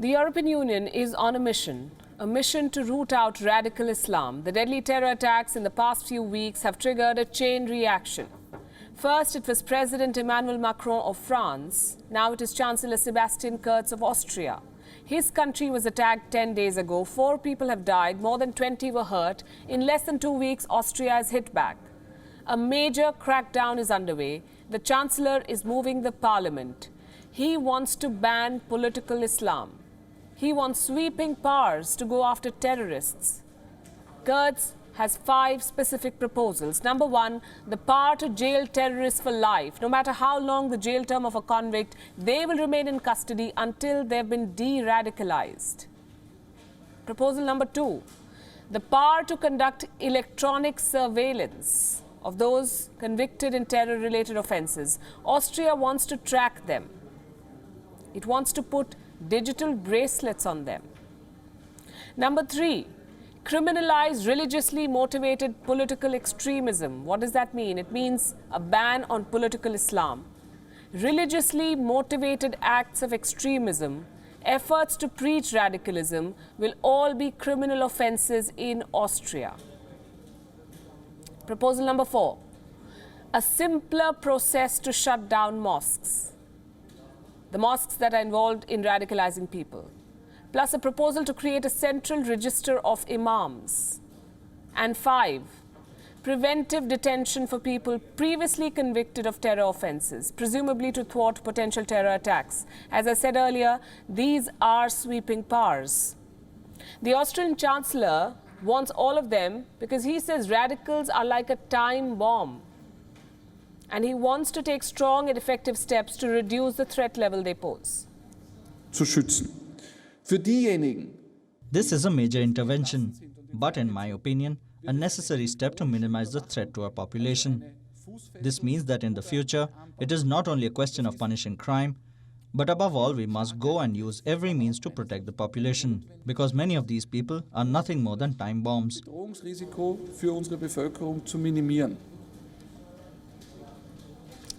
The European Union is on a mission to root out radical Islam. The deadly terror attacks in the past few weeks have triggered a chain reaction. First, it was President Emmanuel Macron of France. Now it is Chancellor Sebastian Kurz of Austria. His country was attacked 10 days ago. 4 people have died, more than 20 were hurt. In less than 2 weeks, Austria is hit back. A major crackdown is underway. The Chancellor is moving the parliament. He wants to ban political Islam. He wants sweeping powers to go after terrorists. Kurz has 5 specific proposals. Number 1, the power to jail terrorists for life. No matter how long the jail term of a convict, they will remain in custody until they've been de-radicalized. Proposal number 2, the power to conduct electronic surveillance of those convicted in terror-related offences. Austria wants to track them. It wants to put digital bracelets on them. Number 3, criminalize religiously motivated political extremism. What does that mean? It means a ban on political Islam. Religiously motivated acts of extremism, efforts to preach radicalism will all be criminal offences in Austria. Proposal number 4, a simpler process to shut down mosques. The mosques that are involved in radicalizing people. Plus a proposal to create a central register of imams. And 5, preventive detention for people previously convicted of terror offences, presumably to thwart potential terror attacks. As I said earlier, these are sweeping powers. The Austrian Chancellor wants all of them because he says radicals are like a time bomb. And he wants to take strong and effective steps to reduce the threat level they pose. Zu schützen. Für diejenigen. This is a major intervention, but in my opinion, a necessary step to minimize the threat to our population. This means that in the future, it is not only a question of punishing crime, but above all, we must go and use every means to protect the population, because many of these people are nothing more than time bombs. Bedrohungsrisiko für unsere Bevölkerung zu minimieren.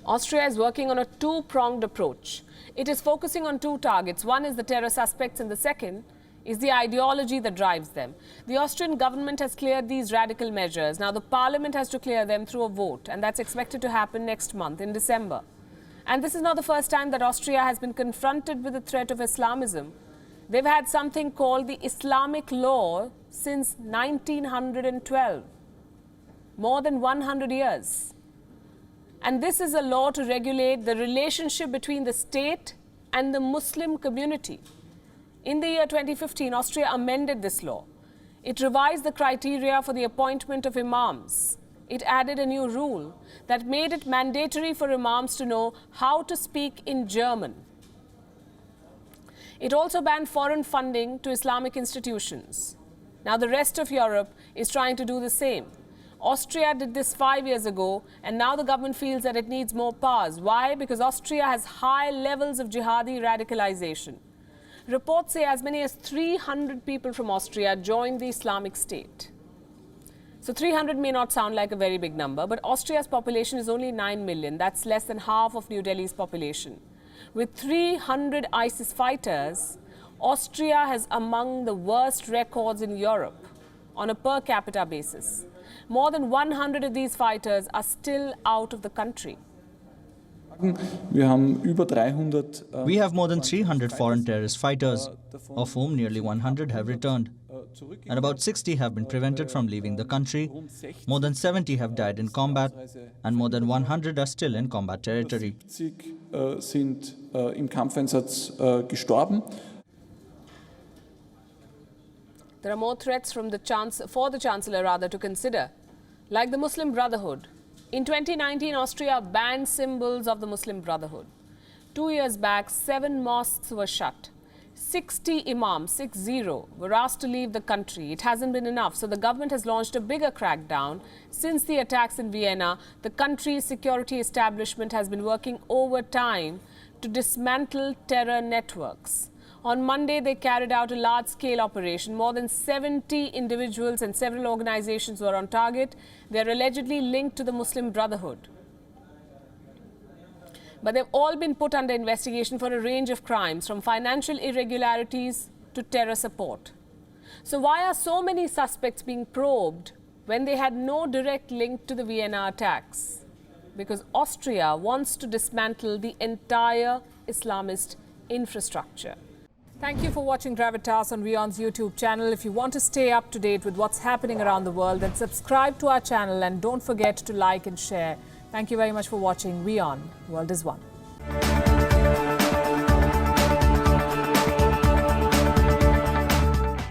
Austria is working on a two-pronged approach. It is focusing on 2 targets. One is the terror suspects and the second is the ideology that drives them. The Austrian government has cleared these radical measures. Now the parliament has to clear them through a vote, and that's expected to happen next month in December. And this is not the first time that Austria has been confronted with the threat of Islamism. They've had something called the Islamic law since 1912. More than 100 years. And this is a law to regulate the relationship between the state and the Muslim community. In the year 2015, Austria amended this law. It revised the criteria for the appointment of imams. It added a new rule that made it mandatory for imams to know how to speak in German. It also banned foreign funding to Islamic institutions. Now the rest of Europe is trying to do the same. Austria did this 5 years ago, and now the government feels that it needs more powers. Why? Because Austria has high levels of jihadi radicalization. Reports say as many as 300 people from Austria joined the Islamic State. So 300 may not sound like a very big number, but Austria's population is only 9 million. That's less than half of New Delhi's population. With 300 ISIS fighters, Austria has among the worst records in Europe on a per capita basis. More than 100 of these fighters are still out of the country. Wir haben über 300, We have more than 300 foreign terrorist fighters, of whom nearly 100 have returned. And about 60 have been prevented from leaving the country. More than 70 have died in combat, and more than 100 are still in combat territory. 70 sind im Kampfeinsatz gestorben. There are more threats for the Chancellor to consider, like the Muslim Brotherhood. In 2019, Austria banned symbols of the Muslim Brotherhood. 2 years back, 7 mosques were shut. 60 imams, 60, were asked to leave the country. It hasn't been enough, so the government has launched a bigger crackdown. Since the attacks in Vienna, the country's security establishment has been working overtime to dismantle terror networks. On Monday, they carried out a large-scale operation. More than 70 individuals and several organizations were on target. They are allegedly linked to the Muslim Brotherhood. But they've all been put under investigation for a range of crimes, from financial irregularities to terror support. So why are so many suspects being probed when they had no direct link to the Vienna attacks? Because Austria wants to dismantle the entire Islamist infrastructure. Thank you for watching Gravitas on WION's YouTube channel. If you want to stay up to date with what's happening around the world, then subscribe to our channel and don't forget to like and share. Thank you very much for watching WION. World is One.